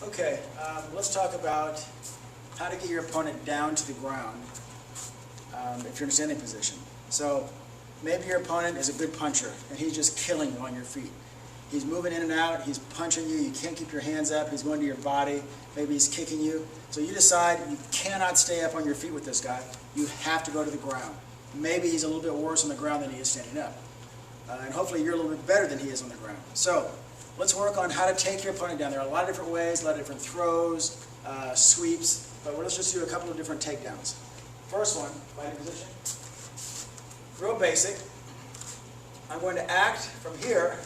Okay, let's talk about how to get your opponent down to the ground if you're in a standing position. So maybe your opponent is a good puncher and he's just killing you on your feet. He's moving in and out, he's punching you, you can't keep your hands up, he's going to your body, maybe he's kicking you. So you decide you cannot stay up on your feet with this guy, you have to go to the ground. Maybe he's a little bit worse on the ground than he is standing up. And hopefully you're a little bit better than he is on the ground. So let's work on how to take your opponent down. There are a lot of different ways, a lot of different throws, sweeps, but let's just do a couple of different takedowns. First one, fighting position. Real basic. I'm going to act from here,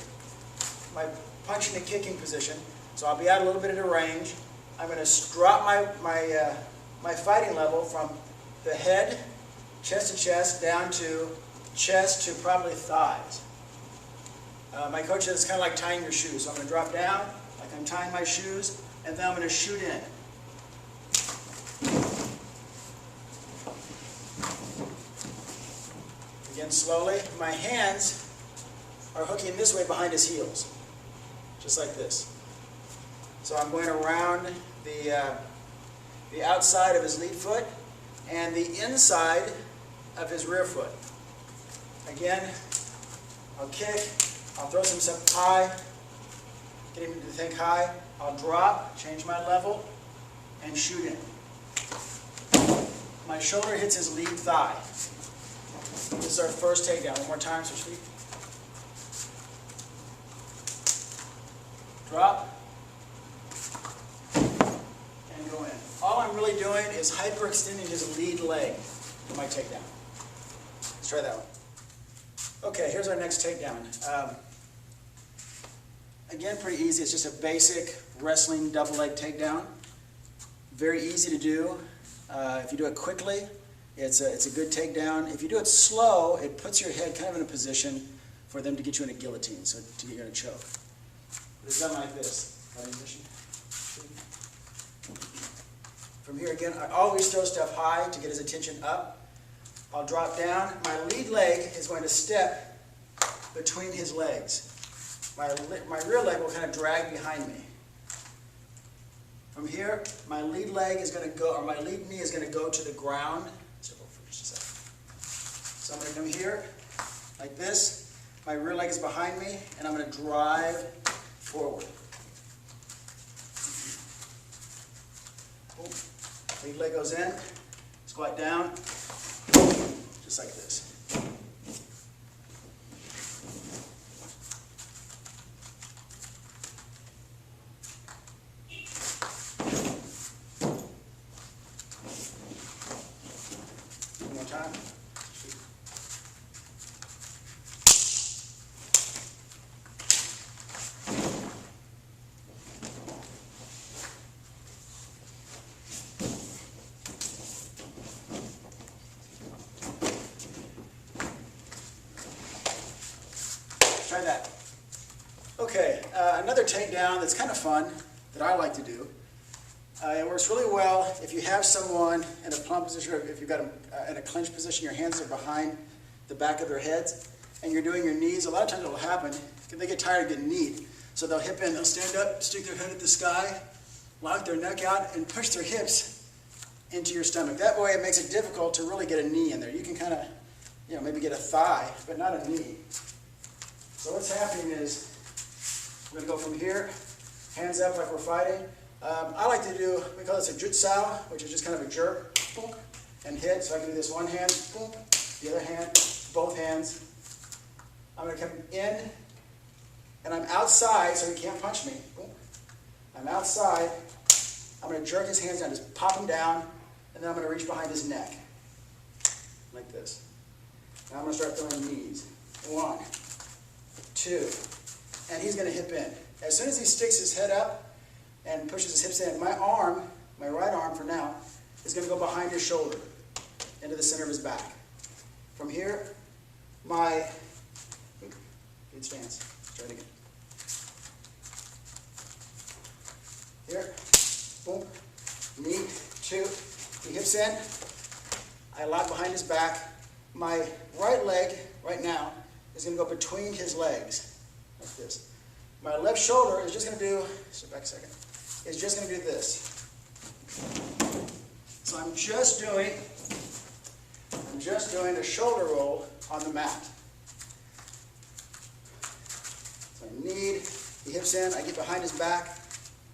my punching and kicking position. So I'll be out a little bit at a range. I'm going to drop my fighting level from the head, chest to chest, down to chest to probably thighs. My coach says it's kind of like tying your shoes. So I'm going to drop down like I'm tying my shoes, and then I'm going to shoot in. Again, slowly. My hands are hooking this way behind his heels, just like this. So I'm going around the outside of his lead foot and the inside of his rear foot. Again, I'll kick, I'll throw some stuff high, get him to think high, I'll drop, change my level, and shoot in. My shoulder hits his lead thigh. This is our first takedown. One more time, switch feet. Drop, and go in. All I'm really doing is hyperextending his lead leg for my takedown. Let's try that one. Okay, here's our next takedown. Again, pretty easy. It's just a basic wrestling double leg takedown. Very easy to do. If you do it quickly, it's a good takedown. If you do it slow, it puts your head kind of in a position for them to get you in a guillotine, so to get you in a choke. It's done like this. From here again, I always throw stuff high to get his attention up. I'll drop down. My lead leg is going to step between his legs. My rear leg will kind of drag behind me. From here, my lead leg is going to go, or my lead knee is going to go to the ground. So I'm going to come here, like this. My rear leg is behind me, and I'm going to drive forward. Lead leg goes in, squat down, just like this. One more time. Try that. Okay, another takedown that's kind of fun that I like to do. It works really well if you have someone in a plumb position, or if you've got them in a clinch position, your hands are behind the back of their heads, and you're doing your knees. A lot of times what will happen, they get tired of getting kneed. So they'll hip in, they'll stand up, stick their head at the sky, lock their neck out, and push their hips into your stomach. That way it makes it difficult to really get a knee in there. You can kind of, maybe get a thigh, but not a knee. So what's happening is, we're going to go from here, hands up like we're fighting. I like to do, we call this a jutsao, which is just kind of a jerk, boom, and hit. So I can do this one hand, boom, the other hand, both hands. I'm going to come in, and I'm outside, so he can't punch me. Boom. I'm outside. I'm going to jerk his hands down, just pop him down, and then I'm going to reach behind his neck, like this. Now I'm going to start throwing knees. 1, 2, and he's going to hip in. As soon as he sticks his head up and pushes his hips in, my right arm for now, is going to go behind his shoulder into the center of his back. From here, good stance. Let's try it again. Here, boom, knee, 2, he hips in, I lock behind his back. My right leg, right now, is going to go between his legs, like this. My left shoulder is just going to do, step back a second, is just going to do this. So I'm just doing a shoulder roll on the mat. So I knead the hips in, I get behind his back,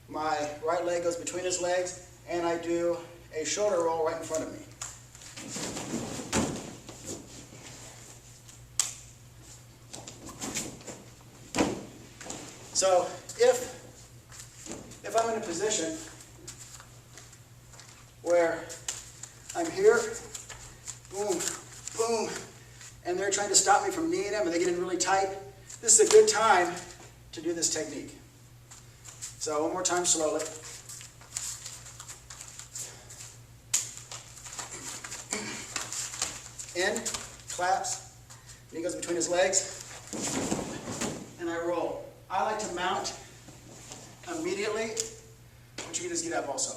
my right leg goes between his legs, and I do a shoulder roll right in front of me. So if I'm in a position where I'm here, boom, boom, and they're trying to stop me from kneeing him and they get in really tight, this is a good time to do this technique. So one more time slowly. In, claps, knee goes between his legs, and I roll. I like to mount immediately, but you can just get up also.